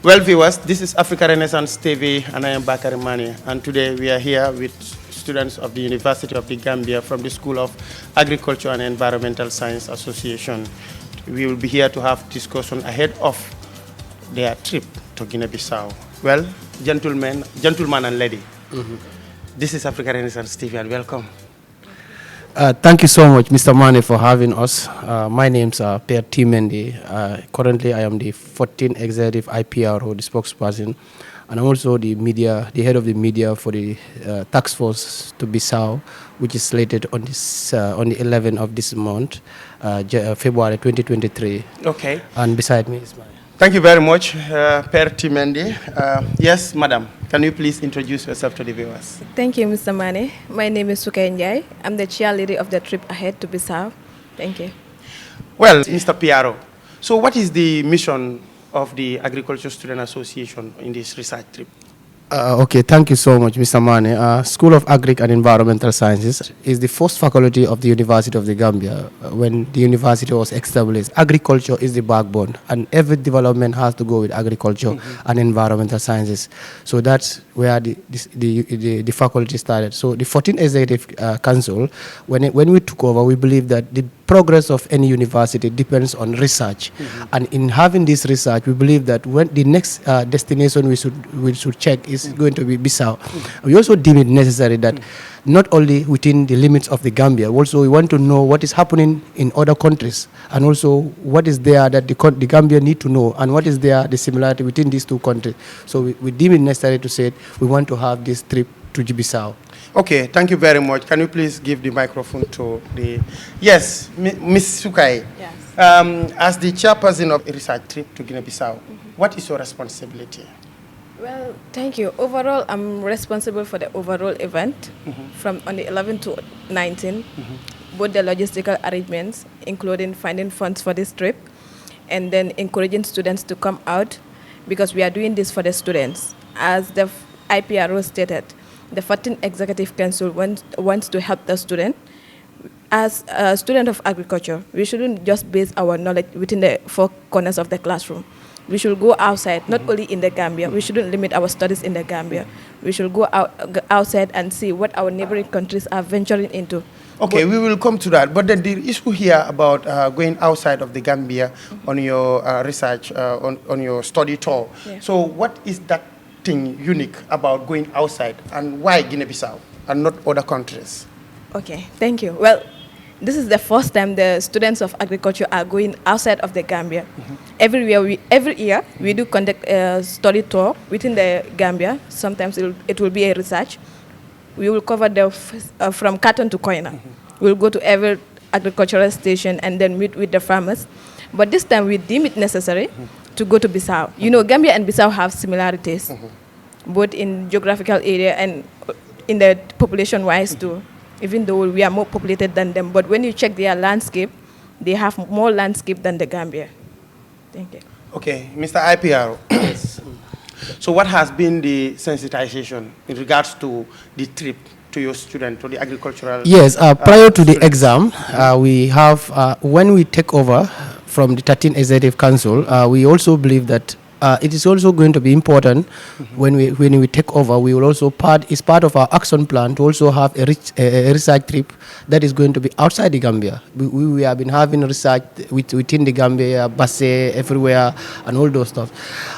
Well, viewers, this is Africa Renaissance TV, and I am Bakari Mani. And today we are here with students of the University of The Gambia from the School of Agriculture and Environmental Science Association. We will be here to have discussion ahead of their trip to Guinea-Bissau. Well, gentlemen and lady, this is Africa Renaissance TV, and welcome. Thank you so much, Mr. Mane, for having us. My name's Per T. Mendy. Currently, I am the 14th Executive IPRO, the spokesperson, and I'm also the head of the media for the task force to Bissau, which is slated on the 11th of this month, February 2023. Okay. And beside me is my... Thank you very much, Per T. Mendy. Yes, madam, can you please introduce yourself to the viewers? Thank you, Mr. Mane. My name is Sukay Njai. I'm the chairleader of the trip ahead to Bissau. Thank you. Well, Mr. Piaro, so what is the mission of the Agriculture Student Association in this research trip? Okay, thank you so much, Mr. Mane. School of Agric and Environmental Sciences is the first faculty of the University of the Gambia. When the university was established, agriculture is the backbone, and every development has to go with agriculture and environmental sciences. So that's where the faculty started. So the 14th Executive Council, when we took over, we believe that the progress of any university depends on research. And in having this research, we believe that when the next destination we should check is going to be Bissau. We also deem it necessary that not only within the limits of the Gambia, also we want to know what is happening in other countries, and also what is there that the Gambia need to know, and what is there the similarity within these two countries. So we deem it necessary to say we want to have this trip to Bissau. Okay, thank you very much. Can you please give the microphone to the... Yes, Ms. Sukai. Yes. As the chairperson of a research trip to Guinea-Bissau, what is your responsibility? Well, thank you. Overall, I'm responsible for the overall event from on the 11th to 19th, both the logistical arrangements, including finding funds for this trip, and then encouraging students to come out, because we are doing this for the students. As the IPRO stated, the 14th Executive Council wants to help the student. As a student of agriculture, we shouldn't just base our knowledge within the four corners of the classroom. We should go outside, not only in the Gambia. We shouldn't limit our studies in the Gambia. We should go outside and see what our neighboring countries are venturing into. Okay, we will come to that. But then the issue here about going outside of the Gambia on your research, on your study tour. Yeah. So what is that thing unique about going outside, and why Guinea-Bissau and not other countries? Okay, thank you. Well, this is the first time the students of agriculture are going outside of the Gambia. Every year we do conduct a study tour within the Gambia. Sometimes it will be a research. We will cover from Katon to Koina. We'll go to every agricultural station and then meet with the farmers. But this time we deem it necessary to go to Bissau. You know, Gambia and Bissau have similarities, both in geographical area and in the population-wise too. Even though we are more populated than them, but when you check their landscape, they have more landscape than the Gambia. Thank you. Okay, Mr. IPR. So what has been the sensitization in regards to the trip to your student, to the agricultural... Yes, prior to the exam, we have, when we take over from the 13th Executive Council, we also believe that it is also going to be important when we take over. We will also is part of our action plan to also have a research trip that is going to be outside the Gambia. We have been having research within the Gambia, Basse, everywhere, and all those stuff.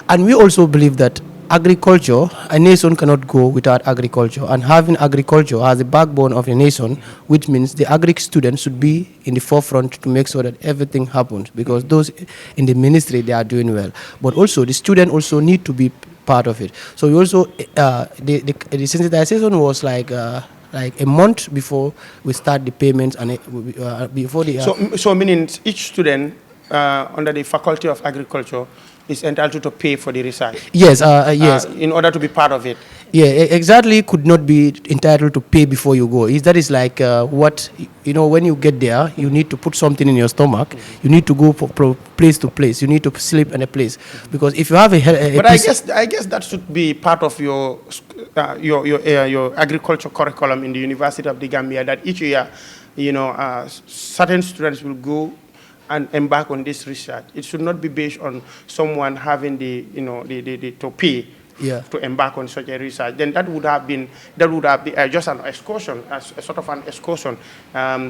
And we also believe that agriculture, a nation cannot go without agriculture, and having agriculture as the backbone of a nation, which means the agric students should be in the forefront to make sure that everything happens, because those in the ministry, they are doing well. But also the student also need to be part of it. So we also, the sensitization was like a month before we start the payments, and before the... So meaning each student under the Faculty of Agriculture is entitled to pay for the research? Yes, yes. In order to be part of it? Yeah, exactly. Could not be entitled to pay before you go. That is like what, you know, when you get there, you need to put something in your stomach. You need to go from place to place. You need to sleep in a place. Because if you have a but I guess that should be part of your agriculture curriculum in the University of the Gambia, that each year, you know, certain students will go and embark on this research. It should not be based on someone having the, to pay to embark on such a research. Then that would have been just an excursion, as a sort of an excursion.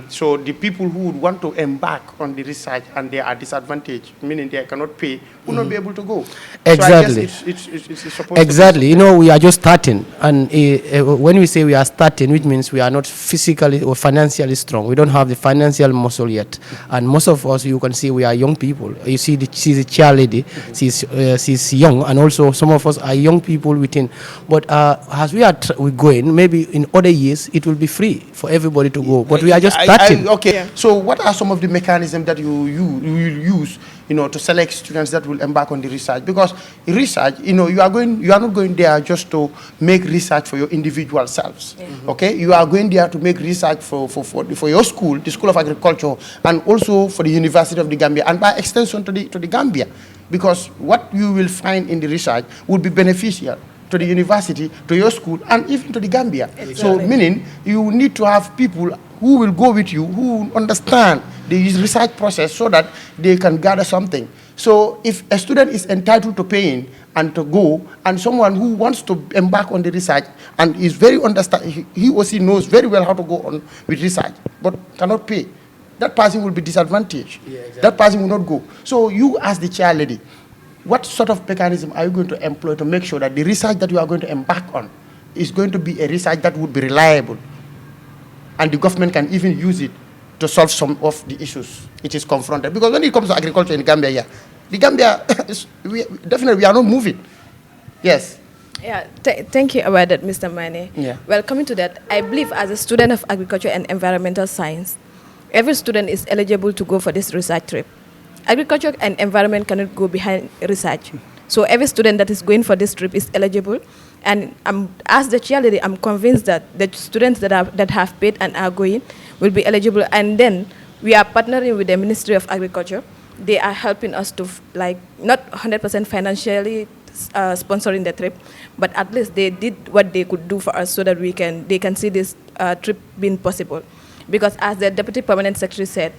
So the people who would want to embark on the research and they are disadvantaged, meaning they cannot pay, will not be able to go. Exactly. So I guess it's supposed exactly. You know, we are just starting, and when we say we are starting, which means we are not physically or financially strong. We don't have the financial muscle yet, and most of us, you can see, we are young people. You see, she's a chair lady. She's young, and also some of us are young people within. But as we are going, maybe in other years it will be free for everybody to go. But we are just starting. Okay. Yeah. So what are some of the mechanisms that you will use, to select students that will embark on the research? Because research, you are not going there just to make research for your individual selves. Okay, you are going there to make research for your school, the School of Agriculture, and also for the University of the Gambia, and by extension to the Gambia. Because what you will find in the research will be beneficial to the university, to your school, and even to the Gambia. Exactly. So meaning you need to have people who will go with you, who understand the research process so that they can gather something. So if a student is entitled to paying and to go, and someone who wants to embark on the research and is very he or she knows very well how to go on with research, but cannot pay, that person will be disadvantaged. Yeah, exactly. That person will not go. So you, as the chair lady, what sort of mechanism are you going to employ to make sure that the research that you are going to embark on is going to be a research that would be reliable, and the government can even use it to solve some of the issues it is confronted? Because when it comes to agriculture in Gambia, the Gambia, definitely we are not moving. Yes. Yeah, thank you about that, Mr. Mane. Yeah. Well, coming to that, I believe as a student of agriculture and environmental science, every student is eligible to go for this research trip. Agriculture and environment cannot go behind research. So every student that is going for this trip is eligible. And as the chairlady, I'm convinced that the students that have paid and are going will be eligible. And then we are partnering with the Ministry of Agriculture. They are helping us to, not 100% financially sponsoring the trip, but at least they did what they could do for us so that they can see this trip being possible. Because as the Deputy Permanent Secretary said,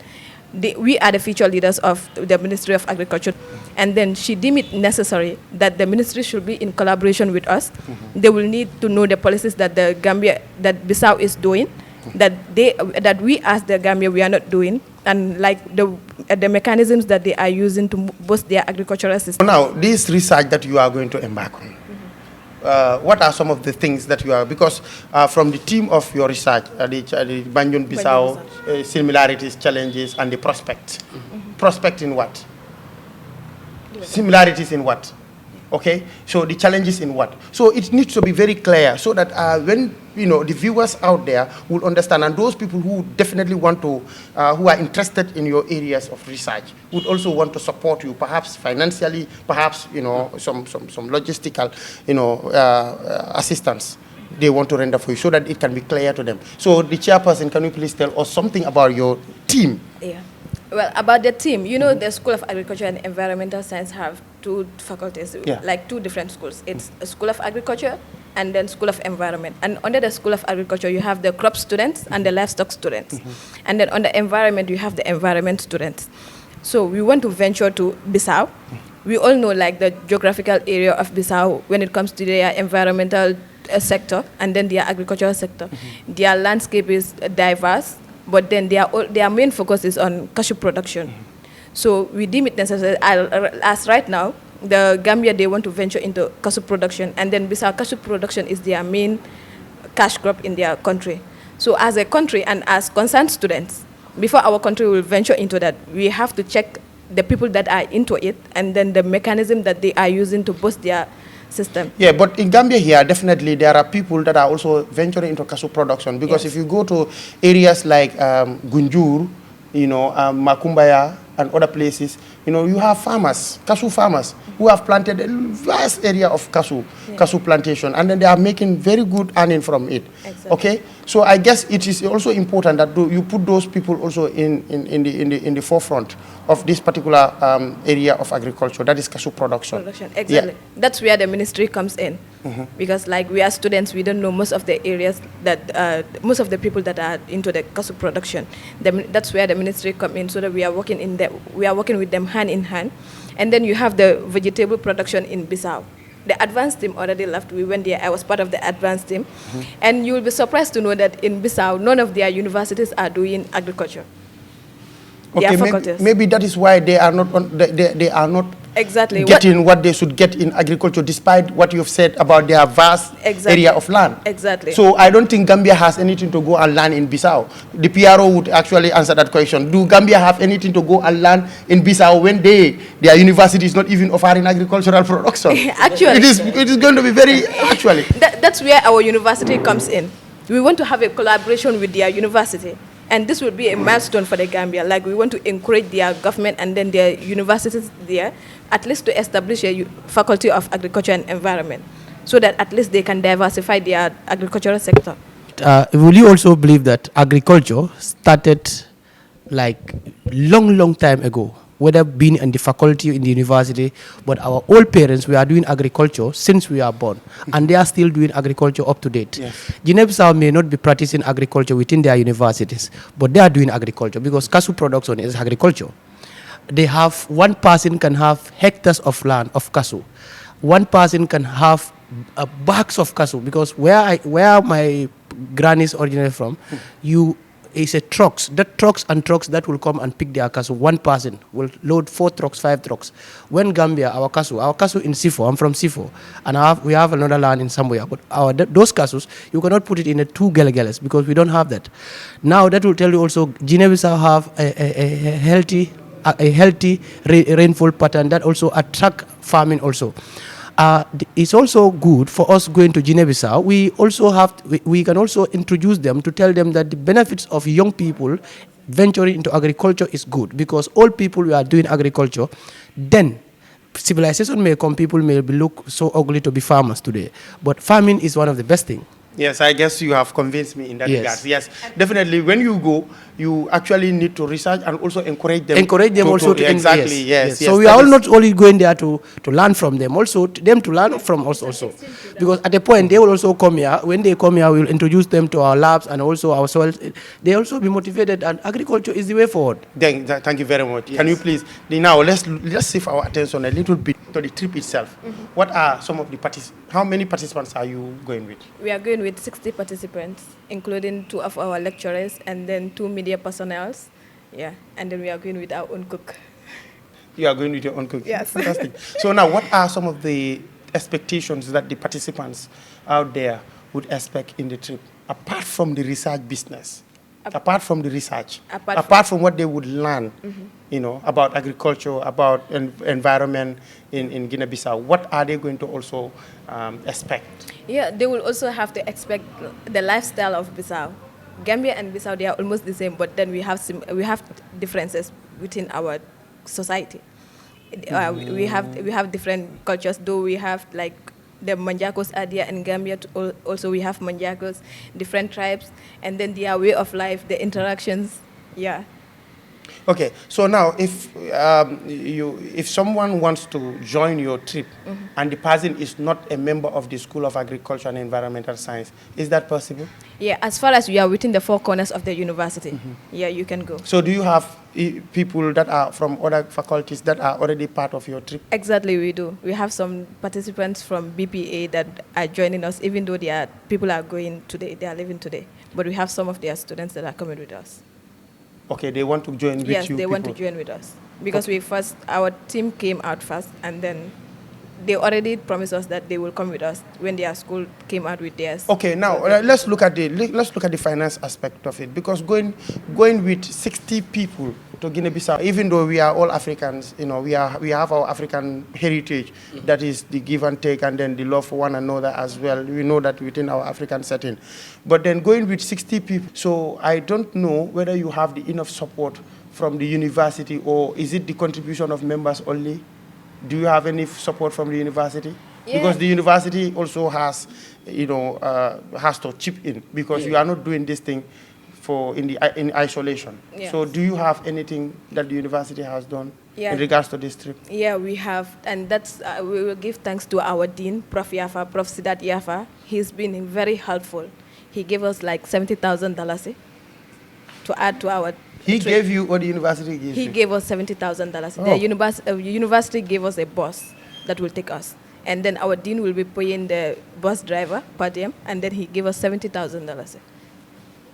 we are the future leaders of the Ministry of Agriculture, and then she deemed it necessary that the ministry should be in collaboration with us. They will need to know the policies that the Gambia, that Bissau is doing, that we as the Gambia we are not doing, and the mechanisms that they are using to boost their agricultural system. Now, this research that you are going to embark on, what are some of the things that you are, because from the team of your research, the Banjul Bissau, similarities, challenges, and the prospect. Prospect in what? Similarities in what? Okay, so the challenges in what? So it needs to be very clear so that when the viewers out there will understand, and those people who definitely want to, who are interested in your areas of research, would also want to support you, perhaps financially, perhaps some logistical assistance they want to render for you, so that it can be clear to them. So the chairperson, can you please tell us something about your team? Yeah. Well, about the team, the School of Agriculture and Environmental Science have two faculties, like two different schools. It's a School of Agriculture and then School of Environment. And under the School of Agriculture, you have the crop students and the livestock students. And then on the environment, you have the environment students. So we want to venture to Bissau. We all know the geographical area of Bissau when it comes to their environmental sector and then their agricultural sector. Their landscape is diverse, but then their main focus is on cashew production. So we deem it necessary, as right now, the Gambia, they want to venture into cashew production, and then Bissau cashew production is their main cash crop in their country. So as a country and as concerned students, before our country will venture into that, we have to check the people that are into it, and then the mechanism that they are using to boost their system. Yeah, but in Gambia here, definitely there are people that are also venturing into cashew production, because if you go to areas like Gunjur, Makumbaya, and other places, you have farmers, cashew farmers, who have planted a vast area of cashew plantation, and then they are making very good earning from it. Exactly. Okay, so I guess it is also important that you put those people also in the forefront of this particular area of agriculture, that is cashew production. Exactly. Yeah. That's where the ministry comes in. because like we are students, we don't know most of the areas that most of the people that are into the cashew production. That's where the ministry come in, so that we are working with them hand in hand. And then you have the vegetable production in Bissau. The advanced team already left. We went there. I was part of the advanced team. And you will be surprised to know that in Bissau, none of their universities are doing agriculture. Okay, maybe that is why they are not they are not exactly getting what they should get in agriculture, despite what you've said about their vast area of land. Exactly. So I don't think Gambia has anything to go and land in Bissau. The PRO would actually answer that question. Do Gambia have anything to go and land in Bissau when their university is not even offering agricultural production? Actually, it is going to be very actually. That's where our university comes in. We want to have a collaboration with their university. And this will be a milestone for the Gambia. Like, we want to encourage their government and then their universities there, at least to establish a faculty of agriculture and environment, so that at least they can diversify their agricultural sector. Will you also believe that agriculture started like long time ago? Whether being in the faculty in the university, but our old parents, we are doing agriculture since we are born, and they are still doing agriculture up to date. Yes. Guinea-Bissau may not be practicing agriculture within their universities, but they are doing agriculture because cashew production is agriculture. They have, one person can have hectares of land of cashew. One person can have bags of cashew, because where my granny is originally from, it's a trucks that will come and pick their cashew. One person will load 4 trucks, 5 trucks. When Gambia, our cashew in Sifo, I'm from Sifo, and we have another land in somewhere, but those cashews, you cannot put it in a 2 gelegeles because we don't have that. Now that will tell you also, Guinea-Bissau have a healthy rainfall pattern that also attract farming also. It's also good for us going to Guinea-Bissau. We can also introduce them to tell them that the benefits of young people venturing into agriculture is good, because all people we are doing agriculture, then civilization may come, people may look so ugly to be farmers today. But farming is one of the best things. Yes, I guess you have convinced me in that regard. Yes, definitely. When you go, you actually need to research and also encourage them. Exactly. Yes. So we are not only going there to learn from them, also them to learn from us also. Because at a point they will also come here. When they come here, we will introduce them to our labs and also our soil. They also be motivated, and agriculture is the way forward. Thank you very much. Yes. Can you please now let's shift our attention a little bit to the trip itself. What are some of the how many participants are you going with? We are going with 60 participants, including 2 of our lecturers and then 2 media personnel. Yeah, and then we are going with our own cook. You are going with your own cook? Yes. Fantastic. So now, what are some of the expectations that the participants out there would expect in the trip, apart from the research business? Apart from the research, apart from what they would learn, about agriculture, about environment in Guinea-Bissau, what are they going to also expect? Yeah, they will also have to expect the lifestyle of Bissau. Gambia and Bissau, they are almost the same, but then we have differences within our society. We have different cultures, though we have like the Manjakos are there in Gambia. Also, we have Manjakos, different tribes, and then their way of life, the interactions. Yeah. Okay, so now if someone wants to join your trip and the person is not a member of the School of Agriculture and Environmental Science, is that possible? Yeah, as far as we are within the 4 corners of the university, yeah, you can go. So do you have people that are from other faculties that are already part of your trip? Exactly, we do. We have some participants from BPA that are joining us, even though people are going today, they are leaving today. But we have some of their students that are coming with us. Okay, they want to join with you. Yes, they want to join with us. Because our team came out first, and then they already promised us that they will come with us when their school came out with theirs. Okay, now let's look at the finance aspect of it, because going with 60 people to Guinea-Bissau, even though we are all Africans, we have our African heritage, that is the give and take, and then the love for one another as well. We know that within our African setting, but then going with 60 people, so I don't know whether you have the enough support from the university, or is it the contribution of members only? Do you have any support from the university? Yeah. Because the university also has, has to chip in, because you are not doing this thing in isolation. Yes. So do you have anything that the university has done Yeah. in regards to this trip? Yeah, we have, and that's we will give thanks to our dean, Prof. Yafa, Prof. Sidat Yafa. He's been very helpful. He gave us like $70,000 to add to our. He trip. gave you, or the university gave He you? gave us $70,000. Oh. The university gave us a bus that will take us, and then our dean will be paying the bus driver per diem, and then he gave us $70,000.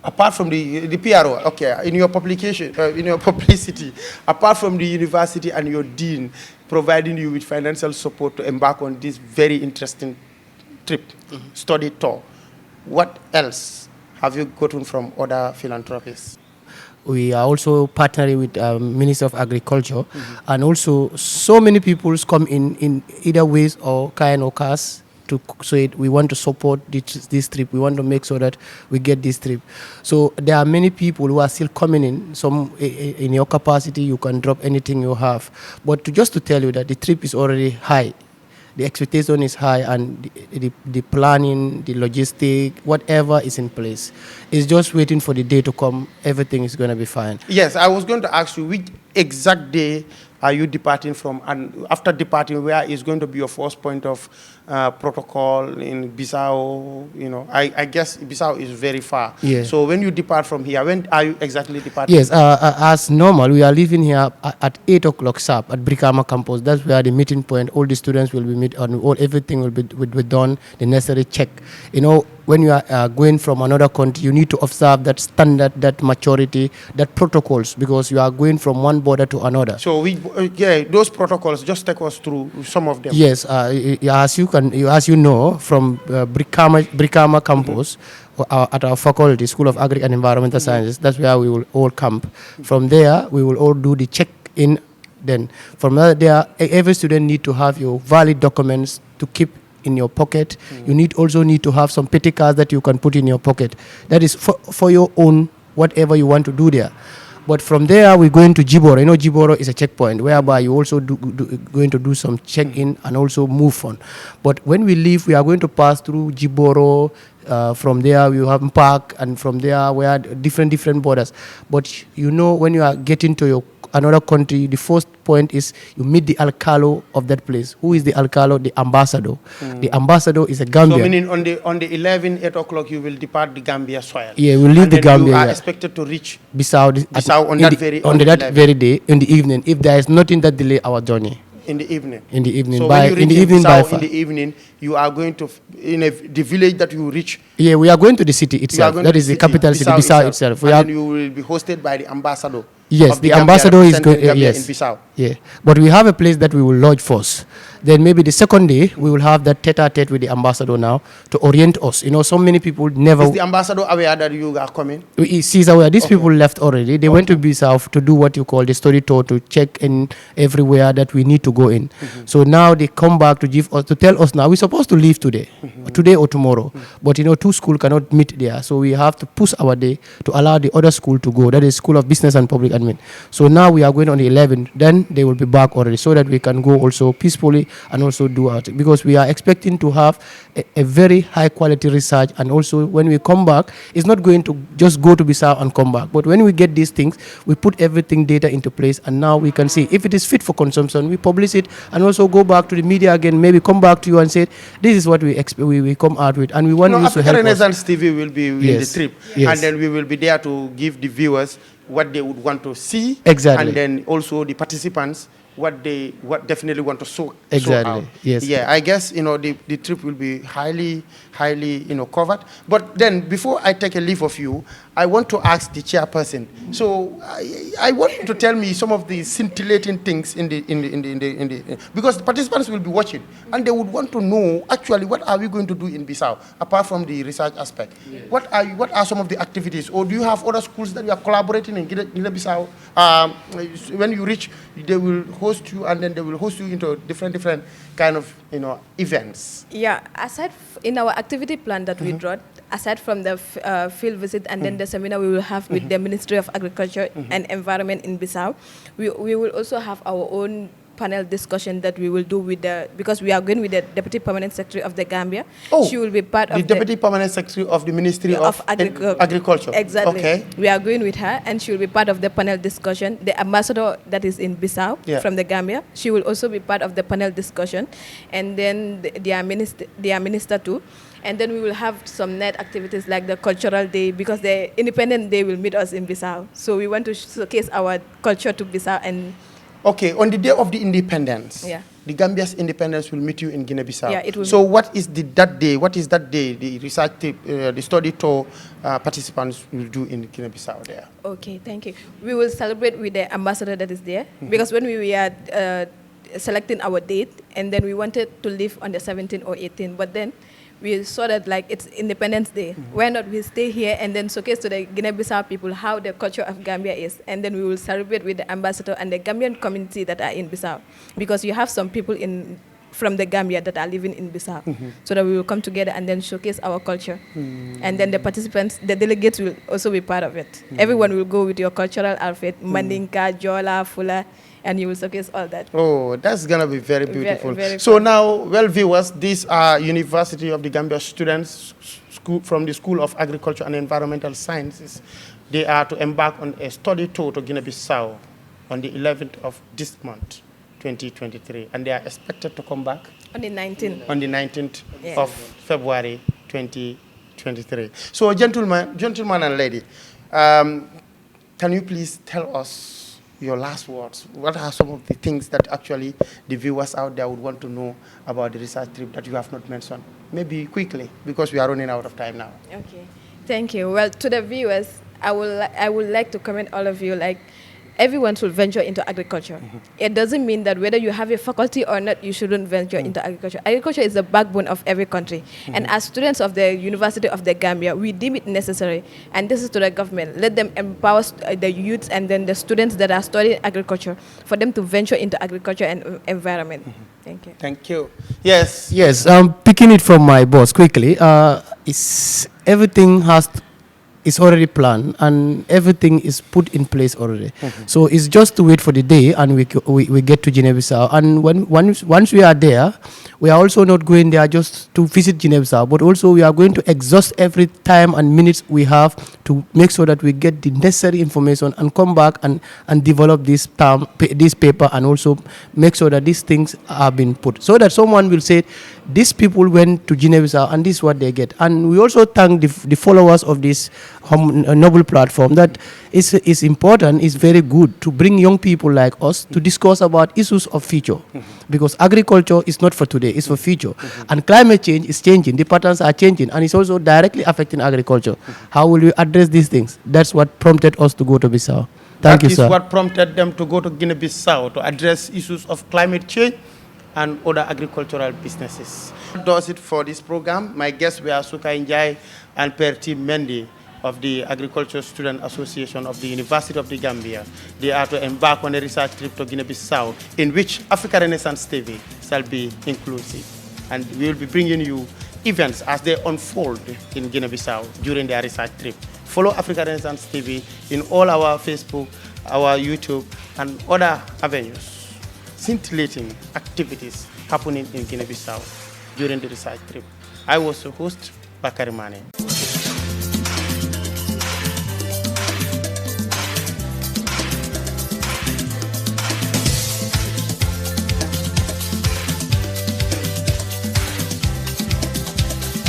Apart from the PRO, okay, in your publication, in your publicity, apart from the university and your dean providing you with financial support to embark on this very interesting trip, study tour, what else have you gotten from other philanthropists? We are also partnering with Minister of Agriculture, and also so many people come in either ways or kind or cars to say we want to support this trip. We want to make sure that we get this trip. So there are many people who are still coming in. Some in your capacity, you can drop anything you have. But just to tell you that the trip is already high. The expectation is high, and the planning, the logistic, whatever is in place. It's just waiting for the day to come. Everything is going to be fine. Yes, I was going to ask you, which exact day are you departing from? And after departing, where is going to be your first point of protocol in Bissau? You know, I guess Bissau is very far. Yeah. So when you depart from here, when are you exactly departing? Yes, as normal, we are leaving here at 8 o'clock sharp at Brikama campus. That's where the meeting point, all the students will be meet, and everything will be done, the necessary check. You know, when you are going from another country, you need to observe that standard, that maturity, that protocols, because you are going from one border to another. So yeah, those protocols, just take us through some of them. Yes, as you know, from Brikama campus, at our faculty, School of Agric and Environmental Sciences, that's where we will all camp. From there, we will all do the check-in. Then from there, every student need to have your valid documents to keep in your pocket. You also need to have some petty cards that you can put in your pocket. That is for your own, whatever you want to do there. But from there, we're going to Jiboro. You know, Jiboro is a checkpoint whereby you also going to do some check-in and also move on. But when we leave, we are going to pass through Jiboro. From there, we have Park, and from there, we are different borders. But you know, when you are getting to another country, the first point is you meet the alcalo of that place. Who is the alcalo? The ambassador. The ambassador is a Gambian. So meaning on the 8 o'clock, you will depart the Gambia soil. Yeah, we'll leave the Gambia. You are expected to reach Bissau on that very day, in the evening, if there is nothing that delay our journey. In the evening. In the evening. So by when you reach in the evening by Bissau in the evening, you are going to the village that you reach. Yeah, we are going to the city itself. That is the capital city, Bissau itself. And you will be hosted by the ambassador. Yes, the ambassador is going. Yes, in Bissau. Yeah, but we have a place that we will lodge first. Then maybe the second day we will have that tete-a-tete with the ambassador now to orient us. You know, so many people never. Is the ambassador aware that you are coming? He's aware. These people left already. They went to Bissau to do what you call the study tour, to check in everywhere that we need to go in. So now they come back to tell us now we're supposed to leave today, today or tomorrow. But you know, two schools cannot meet there, so we have to push our day to allow the other school to go. That is School of Business and Public Admin. So now we are going on the 11th. Then they will be back already, so that we can go also peacefully and also do our thing, because we are expecting to have a very high quality research. And also when we come back, it's not going to just go to Bissau and come back, but when we get these things, we put everything data into place, and now we can see if it is fit for consumption, we publish it, and also go back to the media again, maybe come back to you and say this is what we come out with, and we want you to help Renaissance us. TV will be in the trip, and then we will be there to give the viewers what they would want to see, exactly, and then also the participants what definitely want to soak exactly out. Yes. Yeah, I guess the trip will be highly covered. But then before I take a leave of you, I want to ask the chairperson. So I want you to tell me some of the scintillating things in the because the participants will be watching, and they would want to know actually what are we going to do in Bissau apart from the research aspect. Yes. What are some of the activities, or do you have other schools that you are collaborating in Guinea-Bissau? When you reach, they will host you, and then they will host you into different kind of events. Yeah, aside in our activity plan that we draw, aside from the field visit and then the seminar we will have with the Ministry of Agriculture and Environment in Bissau, we will also have our own panel discussion that we will do with because we are going with the Deputy Permanent Secretary of the Gambia. Oh, she will be part of the Deputy Permanent Secretary of the Ministry of Agriculture. Exactly. Okay. We are going with her, and she will be part of the panel discussion. The ambassador that is in Bissau from the Gambia, she will also be part of the panel discussion, and then their minister too. And then we will have some net activities like the cultural day, because the Independent Day will meet us in Bissau. So we want to showcase our culture to Bissau. And okay, on the day of the independence, the Gambia's independence will meet you in Guinea-Bissau. Yeah, it will. So what is that day? What is that day? The research trip, the study tour participants will do in Guinea-Bissau there. Okay, thank you. We will celebrate with the ambassador that is there, because when we were selecting our date, and then we wanted to leave on the 17th or 18th, but then we saw that like it's Independence Day. Why not we stay here and then showcase to the Guinea-Bissau people how the culture of Gambia is, and then we will celebrate with the ambassador and the Gambian community that are in Bissau, because you have some people from the Gambia that are living in Bissau, so that we will come together and then showcase our culture, and then the participants, the delegates will also be part of it. Everyone will go with your cultural outfit, Mandinka, Jola, Fula, and you will showcase all that. Oh, that's going to be very beautiful. Very so now, well, viewers, these are University of the Gambia students from the School of Agriculture and Environmental Sciences. They are to embark on a study tour to Guinea-Bissau on the 11th of this month, 2023. And they are expected to come back on the 19th. On the 19th of February, 2023. So, gentlemen and lady, can you please tell us your last words? What are some of the things that actually the viewers out there would want to know about the research trip that you have not mentioned? Maybe quickly, because we are running out of time now. Okay, thank you. Well, to the viewers, I would like to comment all of you, like, everyone should venture into agriculture. It doesn't mean that whether you have a faculty or not, you shouldn't venture into agriculture. Agriculture is the backbone of every country. And as students of the University of the Gambia, we deem it necessary. And this is to the government. Let them empower the youths and then the students that are studying agriculture for them to venture into agriculture and environment. Thank you. Thank you. Yes. Yes, picking it from my boss quickly, everything is already planned and everything is put in place already. So it's just to wait for the day and we get to Guinea-Bissau. And once we are there, we are also not going there just to visit Guinea-Bissau, but also we are going to exhaust every time and minutes we have to make sure that we get the necessary information and come back and develop this paper, and also make sure that these things are being put, so that someone will say, these people went to Guinea-Bissau and this is what they get. And we also thank the followers of this noble platform that is important, is very good to bring young people like us to discuss about issues of future, because agriculture is not for today, it's for future. And climate change is changing, the patterns are changing, and it's also directly affecting agriculture. How will we address these things? That's what prompted us to go to Bissau. Thank you, sir. That is what prompted them to go to Guinea-Bissau to address issues of climate change and other agricultural businesses. That does it for this program. My guests were Suka Njai and Perti Mendy of the Agriculture Student Association of the University of the Gambia. They are to embark on a research trip to Guinea-Bissau, in which Africa Renaissance TV shall be inclusive. And we will be bringing you events as they unfold in Guinea-Bissau during their research trip. Follow Africa Renaissance TV in all our Facebook, our YouTube, and other avenues. Scintillating activities happening in Guinea-Bissau during the research trip. I was your host, Bakari Mane.